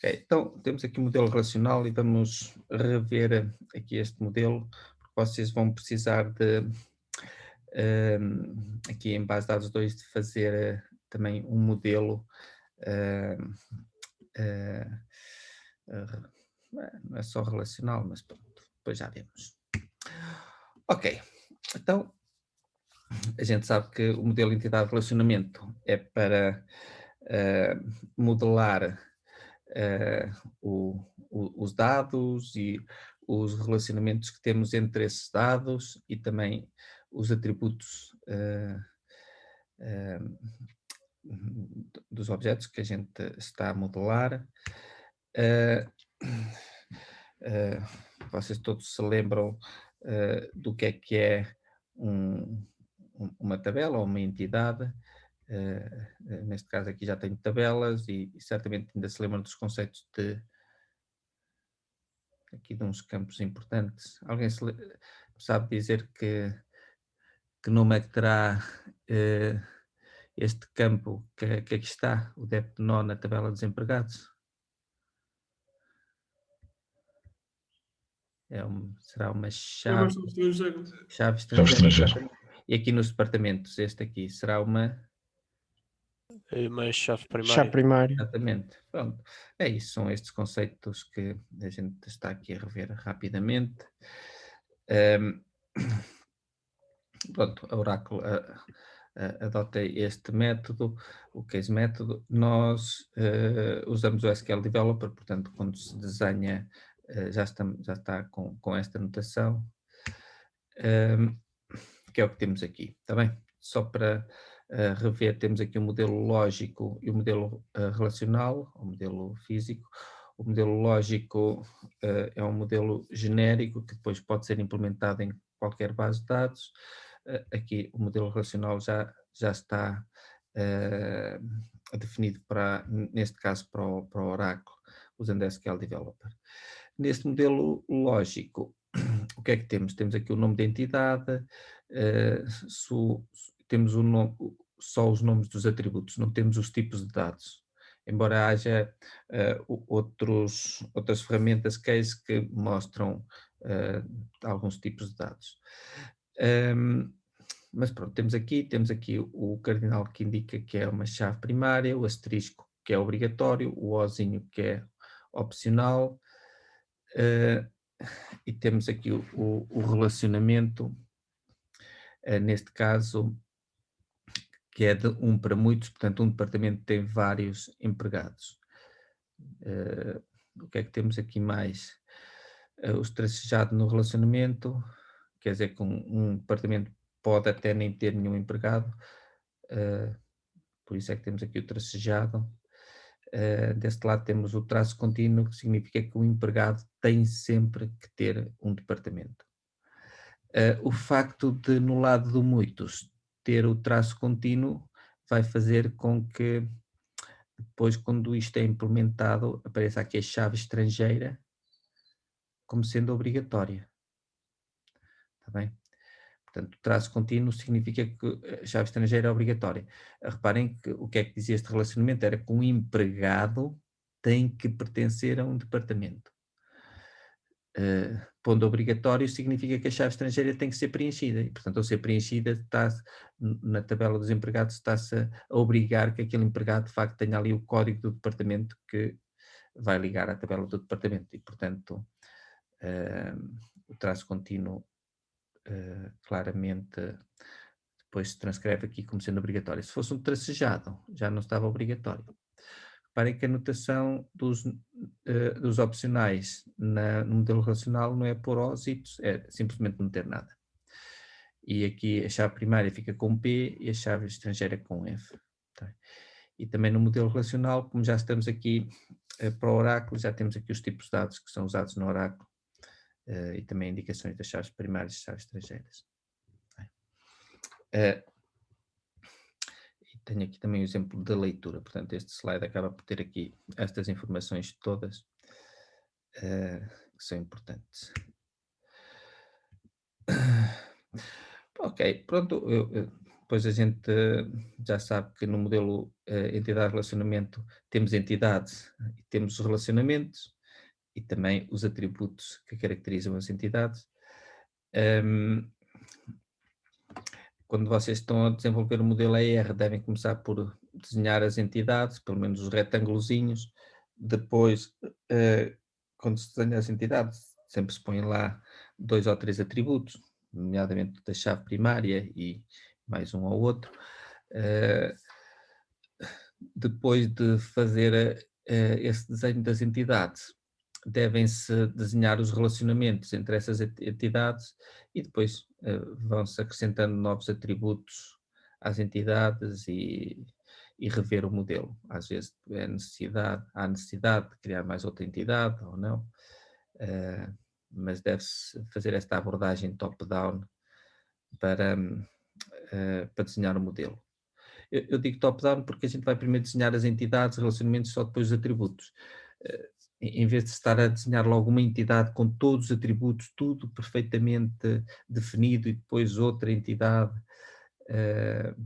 Então, temos aqui o modelo relacional e vamos rever aqui este modelo, porque vocês vão precisar de, aqui em base de dados 2, de fazer também um modelo, hum, eh, não é só relacional, mas pronto, depois já vemos. Ok, então a gente sabe que o modelo de entidade de relacionamento é para modelar eh, os dados e os relacionamentos que temos entre esses dados e também os atributos eh, dos objetos que a gente está a modelar. Eh, eh, Vocês todos se lembram do que é um- uma tabela ou uma entidade. Neste caso aqui já tenho tabelas e certamente ainda se lembram dos conceitos de aqui de uns campos importantes. Alguém sabe dizer que nome é que terá este campo que aqui está, o débito nó na tabela dos empregados? Será uma É uma chave, questão estrangeira. chave É o estrangeira, estrangeiro. exatamente. E aqui nos departamentos, este aqui será uma. Mais chave Chave primária. primário. Exatamente. Pronto. É isso, são estes conceitos que a gente está aqui a rever rapidamente. Ahm, Pronto, a Oracle adota este método, o case método. Nós usamos o SQL Developer, portanto, quando se desenha, já está com esta notação, que é o que temos aqui, está bem? Só para rever, temos aqui o modelo lógico e o modelo relacional, o modelo físico. O modelo lógico é um modelo genérico que depois pode ser implementado em qualquer base de dados. Aqui o modelo relacional já está definido neste caso, para o Oracle, usando SQL Developer. Neste modelo lógico, o que é que temos? Temos aqui o nome da entidade, temos só os nomes dos atributos, não temos os tipos de dados. Embora haja outras ferramentas case que mostram alguns tipos de dados. Mas pronto, temos aqui o cardinal que indica que é uma chave primária, o asterisco que é obrigatório, o ozinho que é opcional, e temos aqui o relacionamento, neste caso, que é de um para muitos, portanto, um departamento tem vários empregados. O que é que temos aqui mais? O tracejado no relacionamento, quer dizer que um departamento pode até nem ter nenhum empregado, por isso é que temos aqui o tracejado. Deste lado temos o traço contínuo, que significa que o empregado tem sempre que ter um departamento. O facto de, no lado do muitos, ter o traço contínuo vai fazer com que depois, quando isto é implementado, apareça aqui a chave estrangeira como sendo obrigatória. Está bem? Portanto, o traço contínuo significa que a chave estrangeira é obrigatória. Reparem que o que é que dizia este relacionamento? Era que um empregado tem que pertencer a um departamento. Pondo obrigatório significa que a chave estrangeira tem que ser preenchida e, portanto, ao ser preenchida, na tabela dos empregados está-se a obrigar que aquele empregado, de facto, tenha ali o código do departamento que vai ligar à tabela do departamento e, portanto, o traço contínuo claramente depois se transcreve aqui como sendo obrigatório. Se fosse um tracejado, já não estava obrigatório. Reparem que a notação dos opcionais no modelo relacional não é por os, é simplesmente não ter nada. E aqui a chave primária fica com P e a chave estrangeira com F. Tá? E também no modelo relacional, como já estamos aqui para o oráculo, já temos aqui os tipos de dados que são usados no oráculo e também indicações das chaves primárias e chaves estrangeiras. E tenho aqui também o exemplo da leitura, portanto este slide acaba por ter aqui estas informações todas que são importantes. Ok, pronto, depois a gente já sabe que no modelo entidade-relacionamento temos entidades e temos os relacionamentos e também os atributos que caracterizam as entidades. Hum, Quando vocês estão a desenvolver o modelo ER, devem começar por desenhar as entidades, pelo menos os retângulozinhos. Depois, quando se desenha as entidades, sempre se põem lá 2 ou 3 atributos, nomeadamente da chave primária e mais um ou outro. Eh, Depois de fazer esse desenho das entidades, devem-se desenhar os relacionamentos entre essas entidades e depois vão-se acrescentando novos atributos às entidades e rever o modelo. Às vezes há necessidade de criar mais outra entidade ou não, eh, mas deve-se fazer esta abordagem top-down para, para desenhar o modelo. Eu digo top-down porque a gente vai primeiro desenhar as entidades, relacionamentos, só depois os atributos. Em vez de estar a desenhar logo uma entidade com todos os atributos, tudo perfeitamente definido e depois outra entidade.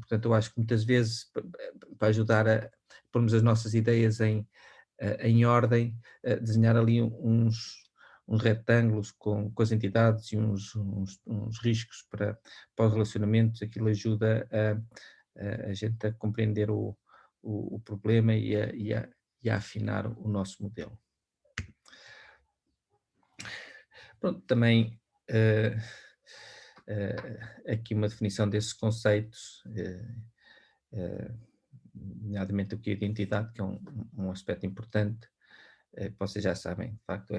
Portanto, eu acho que muitas vezes, para ajudar a pormos as nossas ideias em ordem, desenhar ali uns retângulos com as entidades e uns riscos para os relacionamentos, aquilo ajuda a gente a compreender o problema e a afinar o nosso modelo. Pronto, também aqui uma definição desses conceitos, nomeadamente o que é identidade, que é um aspecto importante, que vocês já sabem, de facto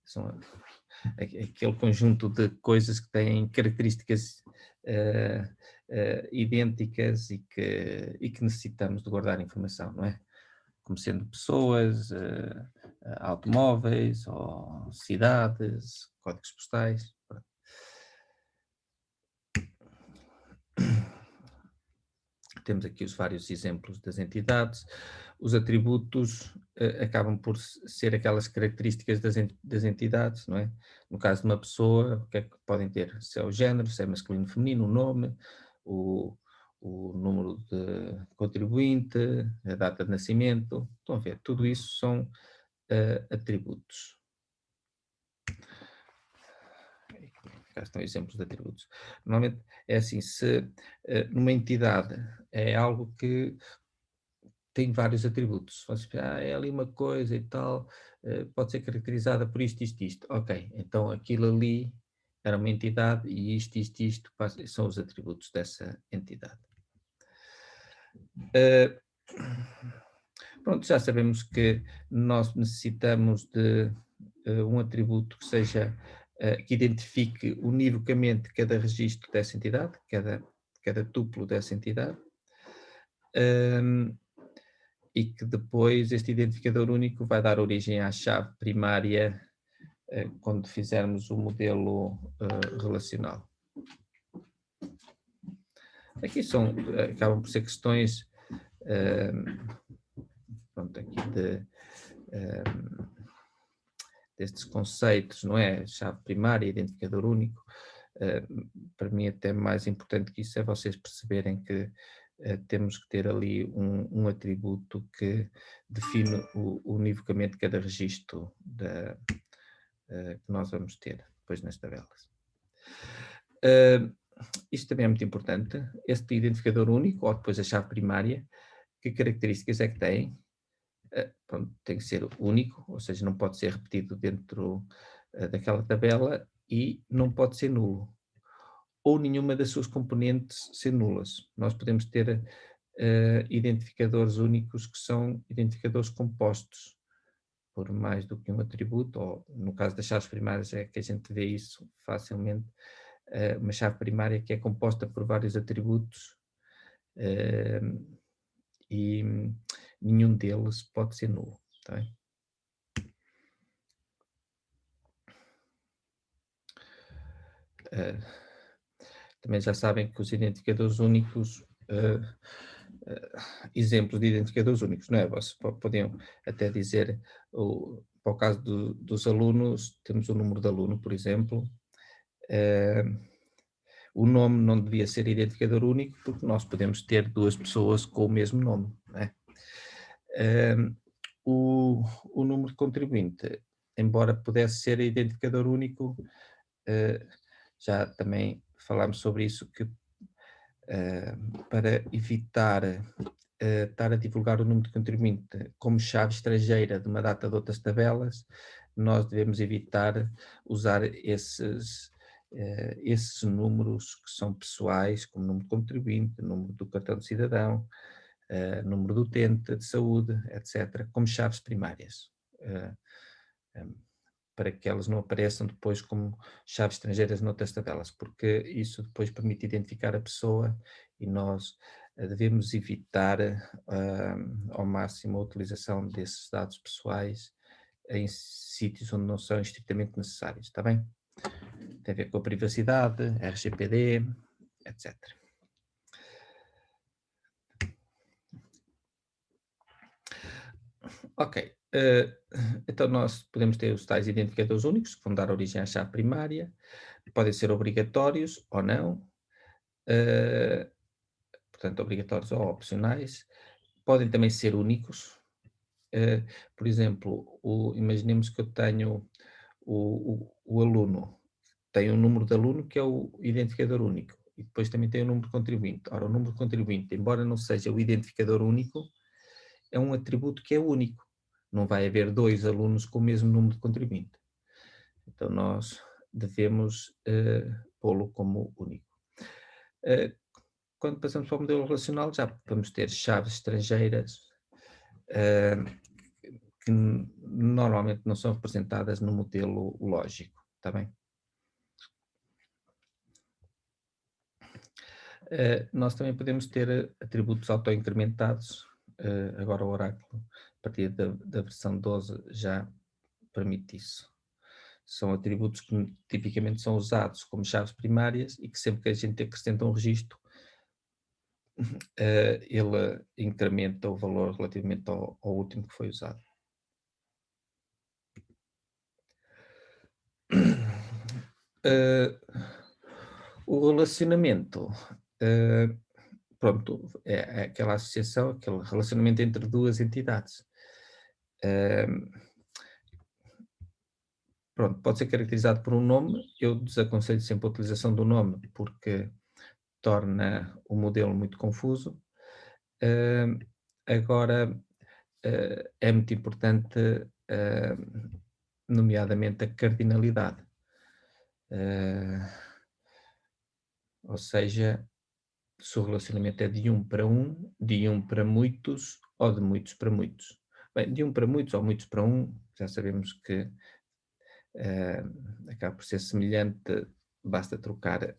são aquele conjunto de coisas que têm características idênticas e que necessitamos de guardar informação, não é? Como sendo pessoas, automóveis, ou cidades, códigos postais. Temos aqui os vários exemplos das entidades. Os atributos acabam por ser aquelas características das entidades, não é? No caso de uma pessoa, o que é que podem ter? Se é o género, se é masculino, feminino, o nome, o, o número de contribuinte, a data de nascimento. Estão a ver, tudo isso são atributos. Cá estão exemplos de atributos. Normalmente é assim, se numa entidade é algo que tem vários atributos. Se você pensar, é ali uma coisa e tal, pode ser caracterizada por isto, isto, isto. Ok, então aquilo ali era uma entidade e isto são os atributos dessa entidade. Pronto, já sabemos que nós necessitamos de um atributo que seja, que identifique univocamente cada registro dessa entidade, cada tuplo dessa entidade. E que depois este identificador único vai dar origem à chave primária quando fizermos o modelo relacional. Aqui acabam por ser questões pronto, aqui destes conceitos, não é? Chave primária, identificador único. Para mim até mais importante que isso é vocês perceberem que temos que ter ali um atributo que define univocamente cada registro que nós vamos ter depois nas tabelas. Isto também é muito importante, este identificador único, ou depois a chave primária, que características é que tem? Pronto, tem que ser único, ou seja, não pode ser repetido dentro daquela tabela e não pode ser nulo ou nenhuma das suas componentes ser nulas. Nós podemos ter identificadores únicos que são identificadores compostos por mais do que um atributo, ou no caso das chaves primárias é que a gente vê isso facilmente, uma chave primária que é composta por vários atributos e nenhum deles pode ser nulo. Tá bem? Também já sabem que os identificadores únicos, exemplos de identificadores únicos, não é? Vocês podiam até dizer, para o caso dos alunos, temos o número de aluno, por exemplo. o nome não devia ser identificador único, porque nós podemos ter duas pessoas com o mesmo nome, não é? Hum, o número de contribuinte, embora pudesse ser identificador único, eh, já também falámos sobre isso, que para evitar estar a divulgar o número de contribuinte como chave estrangeira de uma data de outras tabelas, nós devemos evitar usar esses números que são pessoais, como número de contribuinte, número do cartão de cidadão, número do utente de saúde, etc., como chaves primárias. eh, para que elas não apareçam depois como chaves estrangeiras noutras tabelas, porque isso depois permite identificar a pessoa e nós devemos evitar ao máximo a utilização desses dados pessoais em sítios onde não são estritamente necessários, está bem? Tem a ver com a privacidade, RGPD, etc. Ok. Então nós podemos ter os tais identificadores únicos, que vão dar origem à chave primária, podem ser obrigatórios ou não, eh, portanto, obrigatórios ou opcionais, podem também ser únicos. eh, por exemplo, imaginemos que eu tenho o aluno, tem um número de aluno que é o identificador único, e depois também tem o número de contribuinte. Ora, o número de contribuinte, embora não seja o identificador único, é um atributo que é único. Não vai haver dois alunos com o mesmo número de contribuinte. Então, nós devemos pô-lo como único. Quando passamos para o modelo relacional, já vamos ter chaves estrangeiras que normalmente não são representadas no modelo lógico, está bem? Nós também podemos ter atributos autoincrementados, agora o Oráculo, a partir da versão 12, já permite isso. São atributos que tipicamente são usados como chaves primárias e que sempre que a gente acrescenta um registro, ele incrementa o valor relativamente ao último que foi usado. O relacionamento, pronto, é aquela associação, aquele relacionamento entre duas entidades. Pronto, pode ser caracterizado por um nome. Eu desaconselho sempre a utilização do nome, porque torna o modelo muito confuso. Hum, Agora, é muito importante, nomeadamente a cardinalidade. Ou seja, se o relacionamento é de um para um, de um para muitos ou de muitos para muitos. Bem, de um para muitos ou muitos para um, já sabemos que acaba por ser semelhante, basta trocar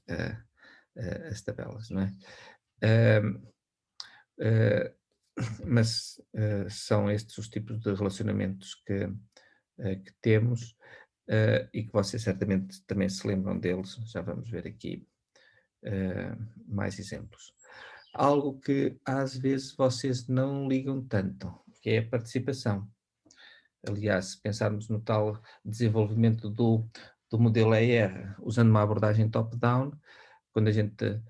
as tabelas, não é? Ahm, ah, mas são estes os tipos de relacionamentos que temos e que vocês certamente também se lembram deles, já vamos ver aqui mais exemplos. Algo que às vezes vocês não ligam tanto, que é a participação. Aliás, se pensarmos no tal desenvolvimento do modelo ER, usando uma abordagem top-down, quando a gente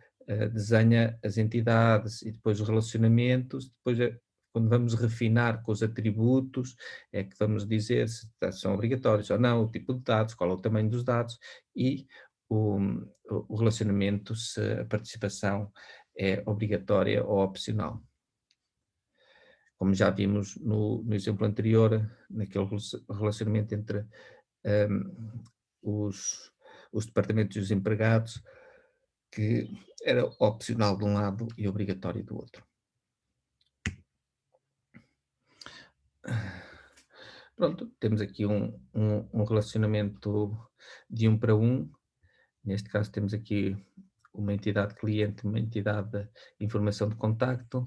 desenha as entidades e depois os relacionamentos, depois quando vamos refinar com os atributos, é que vamos dizer se são obrigatórios ou não, o tipo de dados, qual é o tamanho dos dados e o, o relacionamento, se a participação é obrigatória ou opcional. Como já vimos no exemplo anterior, naquele relacionamento entre um, os departamentos e os empregados, que era opcional de um lado e obrigatório do outro. Pronto, temos aqui um relacionamento de um para um. Neste caso temos aqui uma entidade cliente, uma entidade de informação de contacto.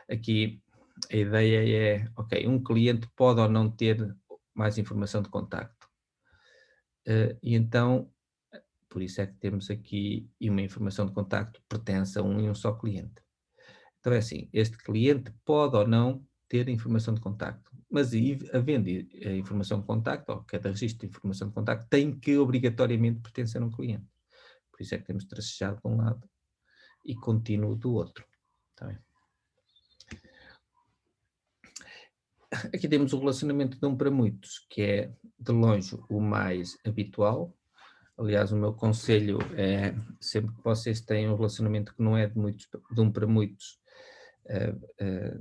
Aqui a ideia é, ok, um cliente pode ou não ter mais informação de contacto. E então, por isso é que temos aqui uma informação de contacto pertence a um e um só cliente. Então é assim, este cliente pode ou não ter informação de contacto, mas havendo a informação de contacto, ou cada registro de informação de contacto, tem que obrigatoriamente pertencer a um cliente. Por isso é que temos tracejado de um lado e contínuo do outro. Está bem? Aqui temos o relacionamento de um para muitos, que é de longe o mais habitual. Aliás, o meu conselho é, sempre que vocês têm um relacionamento que não é de um para muitos, eh, eh,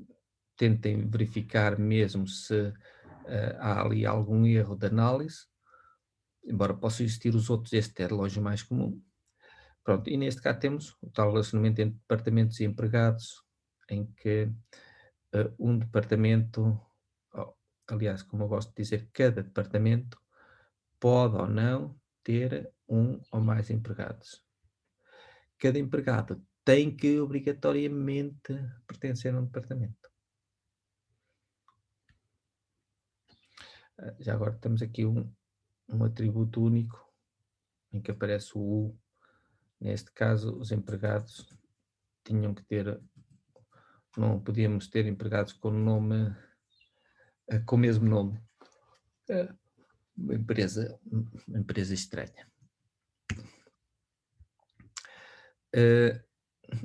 tentem verificar mesmo se há ali algum erro de análise, embora possam existir os outros, este é de longe o mais comum. Pronto, e neste caso temos o tal relacionamento entre departamentos e empregados, em que um departamento, oh, aliás, como eu gosto de dizer, cada departamento pode ou não ter um ou mais empregados. Cada empregado tem que obrigatoriamente pertencer a um departamento. Já agora temos aqui um atributo único em que aparece o U. Neste caso, os empregados tinham que ter, não podíamos ter empregados com nome, com o mesmo nome. Uma empresa estranha.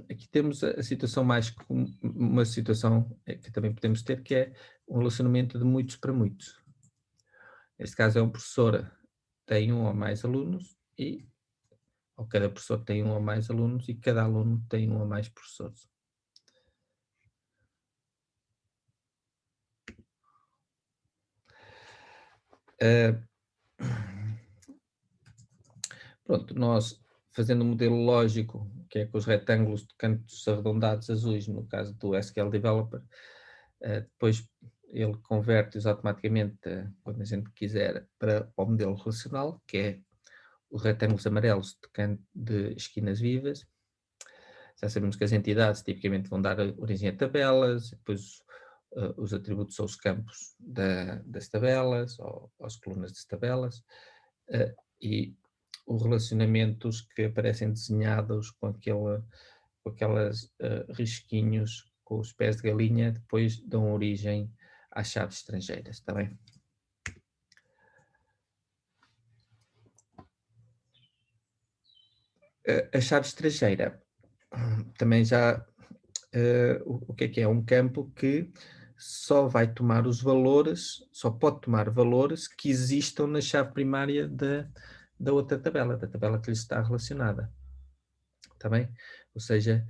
Aqui temos a situação mais comum, uma situação que também podemos ter, que é um relacionamento de muitos para muitos. Neste caso é um professor tem um ou mais alunos ou cada professor tem um ou mais alunos e cada aluno tem um ou mais professores. Uh, Pronto, nós fazendo um modelo lógico, que é com os retângulos de cantos arredondados azuis, no caso do SQL Developer, depois ele converte-os automaticamente, quando a gente quiser, para o modelo relacional, que é os retângulos amarelos de esquinas vivas. Já sabemos que as entidades tipicamente vão dar origem a tabelas, depois os atributos são os campos das tabelas, ou as colunas das tabelas, e os relacionamentos que aparecem desenhados com aquelas risquinhos com os pés de galinha, depois dão origem às chaves estrangeiras, está bem? A chave estrangeira também já o que é? É um campo que só vai tomar os valores, só pode tomar valores que existam na chave primária da outra tabela, da tabela que lhe está relacionada. Está bem? Ou seja,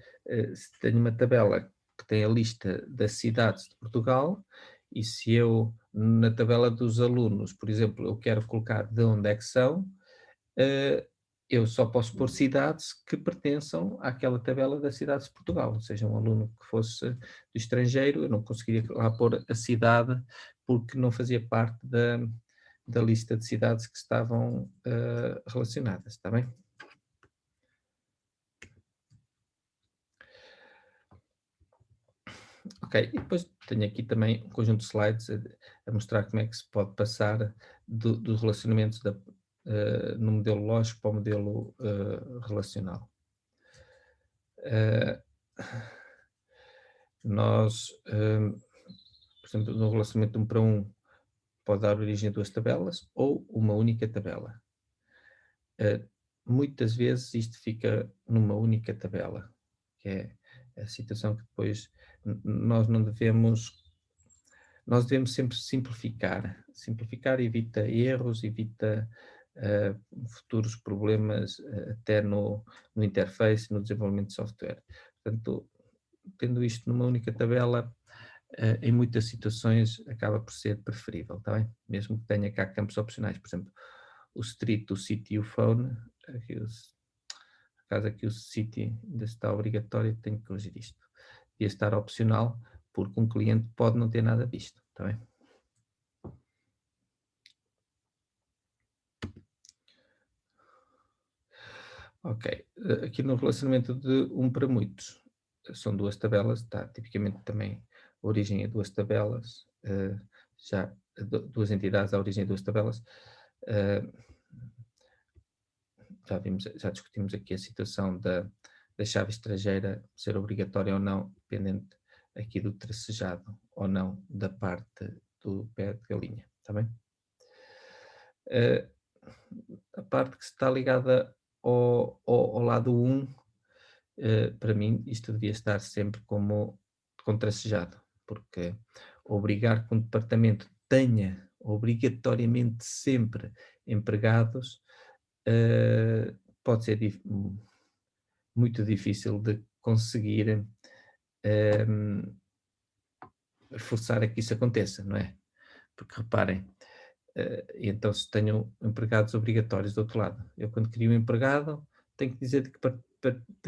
se tenho uma tabela que tem a lista das cidades de Portugal, e se eu, na tabela dos alunos, por exemplo, eu quero colocar de onde é que são, eu só posso pôr cidades que pertençam àquela tabela das cidades de Portugal. Ou seja, um aluno que fosse do estrangeiro, eu não conseguiria lá pôr a cidade, porque não fazia parte da lista de cidades que estavam relacionadas, está bem? Ok, e depois tenho aqui também um conjunto de slides a mostrar como é que se pode passar dos relacionamentos no modelo lógico para o modelo relacional. Nós, por exemplo, no relacionamento de 1 para 1, pode dar origem a duas tabelas ou uma única tabela. Muitas vezes isto fica numa única tabela, que é a situação que depois nós não devemos. Nós devemos sempre simplificar. Simplificar evita erros, evita futuros problemas até no interface, no desenvolvimento de software. Portanto, tendo isto numa única tabela, em muitas situações acaba por ser preferível, está bem? Mesmo que tenha cá campos opcionais, por exemplo, o street, o city e o phone, por causa aqui o city ainda está obrigatório, tenho que corrigir isto. Devia estar opcional, porque um cliente pode não ter nada disto, está bem? Ok, aqui no relacionamento de 1 para muitos, são duas tabelas, está tipicamente também a origem a duas tabelas, já duas entidades, a origem a duas tabelas. Já discutimos aqui a situação da chave estrangeira ser obrigatória ou não, dependente aqui do tracejado ou não da parte do pé de galinha, está bem? A parte que está ligada ao lado um, para mim, isto devia estar sempre como contracejado, porque obrigar que um departamento tenha obrigatoriamente sempre empregados, pode ser muito difícil de conseguir hum, forçar a que isso aconteça, não é? Porque reparem, e então se tenho empregados obrigatórios do outro lado, eu quando crio um empregado tenho que dizer de que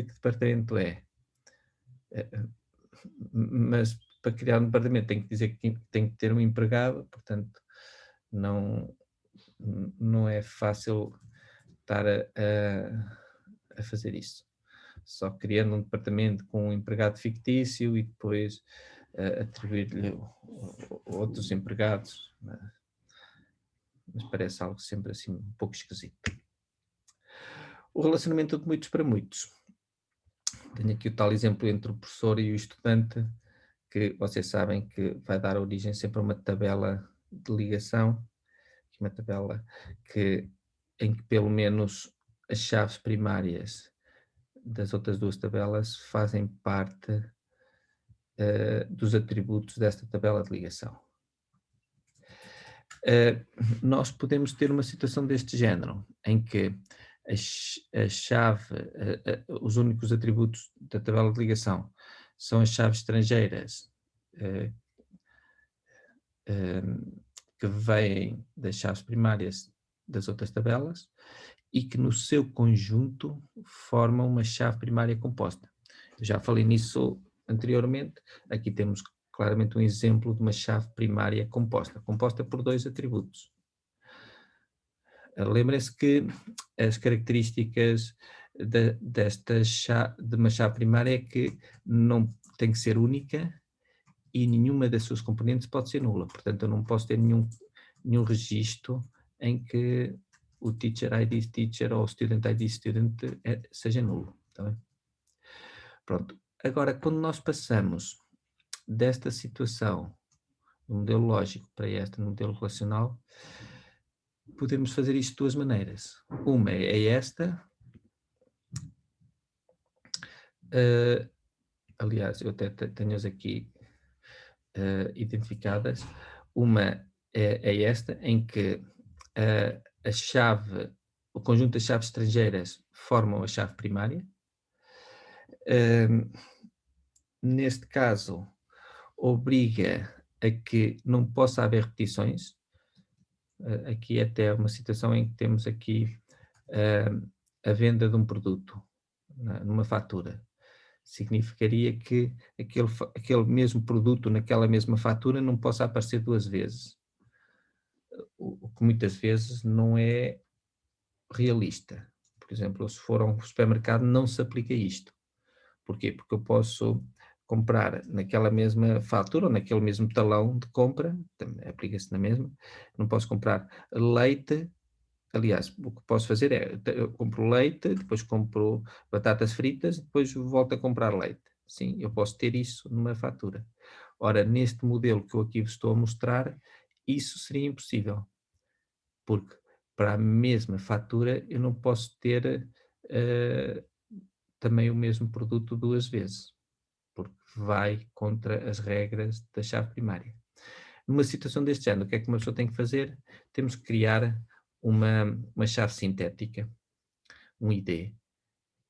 departamento é. Eh, eh, mas para criar um departamento tenho que dizer que tem que ter um empregado, portanto não, não é fácil estar a fazer isso. Só criando um departamento com um empregado fictício e depois atribuir-lhe outros empregados, mas parece algo sempre assim um pouco esquisito. O relacionamento de muitos para muitos. Tenho aqui o tal exemplo entre o professor e o estudante, que vocês sabem que vai dar origem sempre a uma tabela de ligação, uma tabela que, em que pelo menos as chaves primárias das outras duas tabelas fazem parte dos atributos desta tabela de ligação. Nós podemos ter uma situação deste género, em que a chave, os únicos atributos da tabela de ligação são as chaves estrangeiras eh, que vêm das chaves primárias das outras tabelas e que no seu conjunto formam uma chave primária composta. Eu já falei nisso anteriormente, aqui temos claramente um exemplo de uma chave primária composta, composta por dois atributos. Lembrem-se que as características de uma chave primária é que não tem que ser única e nenhuma das suas componentes pode ser nula. Portanto, eu não posso ter nenhum registro em que o teacher ID teacher ou o student ID student seja nulo. Tá bem? Pronto. Agora, quando nós passamos desta situação do modelo lógico para este no modelo relacional, podemos fazer isto de duas maneiras. Uma é esta. Aliás, eu até tenho-as aqui identificadas. Uma é esta, em que a chave, o conjunto das chaves estrangeiras formam a chave primária. Neste caso, obriga a que não possa haver repetições. Aqui até é uma situação em que temos aqui a venda de um produto numa fatura. Significaria que aquele mesmo produto naquela mesma fatura não possa aparecer duas vezes, o que muitas vezes não é realista. Por exemplo, se for a um supermercado não se aplica isto. Porquê? Porque eu posso comprar naquela mesma fatura ou naquele mesmo talão de compra, aplica-se na mesma, não posso comprar leite. Aliás, o que posso fazer é, eu compro leite, depois compro batatas fritas, depois volto a comprar leite. Sim, eu posso ter isso numa fatura. Ora, neste modelo que eu aqui vos estou a mostrar, isso seria impossível, porque para a mesma fatura eu não posso ter também o mesmo produto duas vezes, porque vai contra as regras da chave primária. Numa situação deste género, o que é que uma pessoa tem que fazer? Temos que criar uma chave sintética, um ID.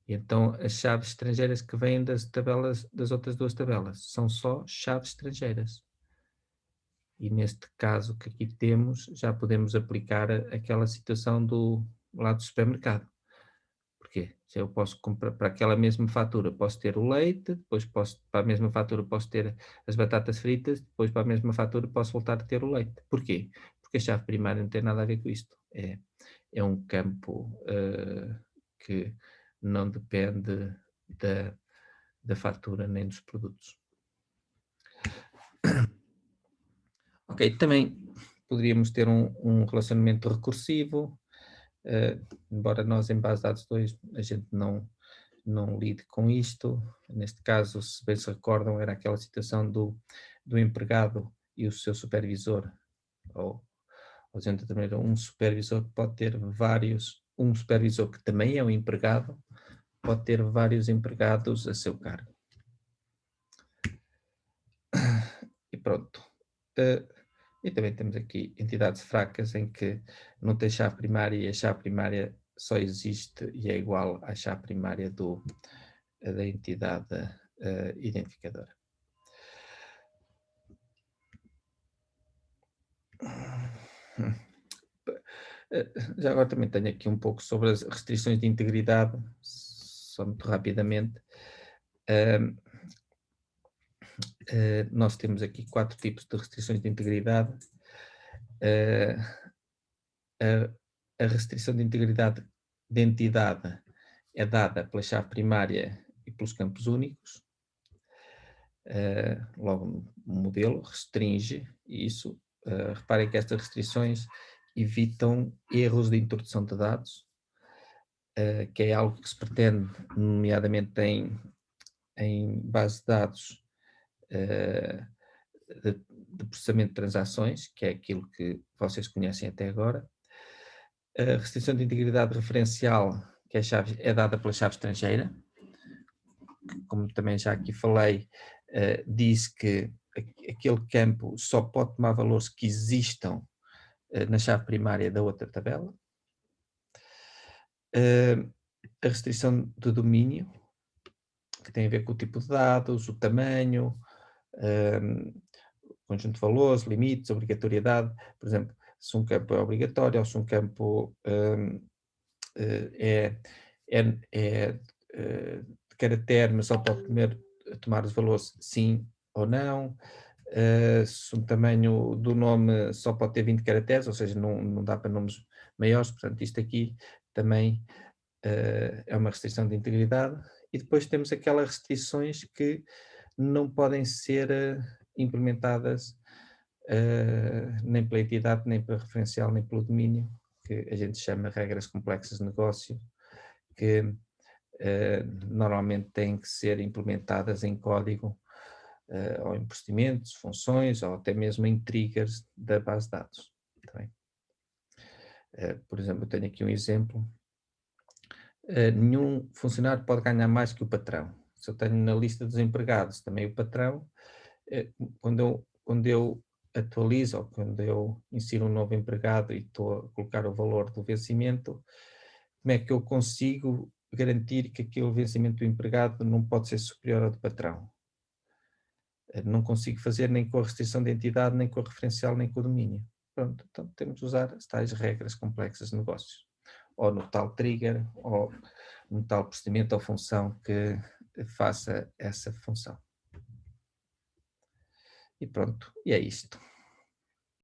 Então, as chaves estrangeiras que vêm das outras duas tabelas são só chaves estrangeiras. E neste caso que aqui temos, já podemos aplicar aquela situação do lado do supermercado. Porquê? Se eu posso comprar para aquela mesma fatura, posso ter o leite, depois para a mesma fatura posso ter as batatas fritas, depois para a mesma fatura posso voltar a ter o leite. Porquê? Porque a chave primária não tem nada a ver com isto. É um campo que não depende da fatura nem dos produtos. Ok, também poderíamos ter um relacionamento recursivo, embora nós em base de dados 2 a gente não lide com isto. Neste caso, se bem se recordam, era aquela situação do empregado e o seu supervisor, ou dizendo de outra maneira, um supervisor pode ter vários um supervisor que também é um empregado pode ter vários empregados a seu cargo. E pronto. Eh, e também temos aqui entidades fracas em que não tem chave primária e a chave primária só existe e é igual à chave primária da entidade identificadora. Já agora também tenho aqui um pouco sobre as restrições de integridade, só muito rapidamente. Ahm, nós temos aqui 4 tipos de restrições de integridade. Eh, a, a restrição de integridade de entidade é dada pela chave primária e pelos campos únicos. Logo, o modelo restringe isso. Reparem que estas restrições evitam erros de introdução de dados, que é algo que se pretende, nomeadamente em base de dados eh, de processamento de transações, que é aquilo que vocês conhecem até agora. A restrição de integridade referencial, que é dada pela chave estrangeira, que, como também já aqui falei, diz que aquele campo só pode tomar valores que existam na chave primária da outra tabela. A restrição de domínio, que tem a ver com o tipo de dados, o tamanho, conjunto de valores, limites, obrigatoriedade, por exemplo, se um campo é obrigatório ou se um campo é, de caractere, mas só pode tomar os valores sim ou não. Se um tamanho do nome só pode ter 20 caracteres, ou seja, não dá para números maiores, portanto, isto aqui também é uma restrição de integridade. E depois temos aquelas restrições que não podem ser implementadas nem pela entidade, nem pela referencial, nem pelo domínio, que a gente chama regras complexas de negócio, que normalmente têm que ser implementadas em código ou em procedimentos, funções, ou até mesmo em triggers da base de dados. Tá bem? Por exemplo, eu tenho aqui um exemplo. Nenhum funcionário pode ganhar mais que o patrão. Se eu tenho na lista dos empregados também o patrão, quando eu atualizo ou quando eu insiro um novo empregado e estou a colocar o valor do vencimento, como é que eu consigo garantir que aquele vencimento do empregado não pode ser superior ao do patrão? Não consigo fazer nem com a restrição de entidade, nem com a referencial, nem com o domínio. Pronto, então temos de usar as tais regras complexas de negócios, ou no tal trigger, ou no tal procedimento ou função que faça essa função. E pronto, e é isto.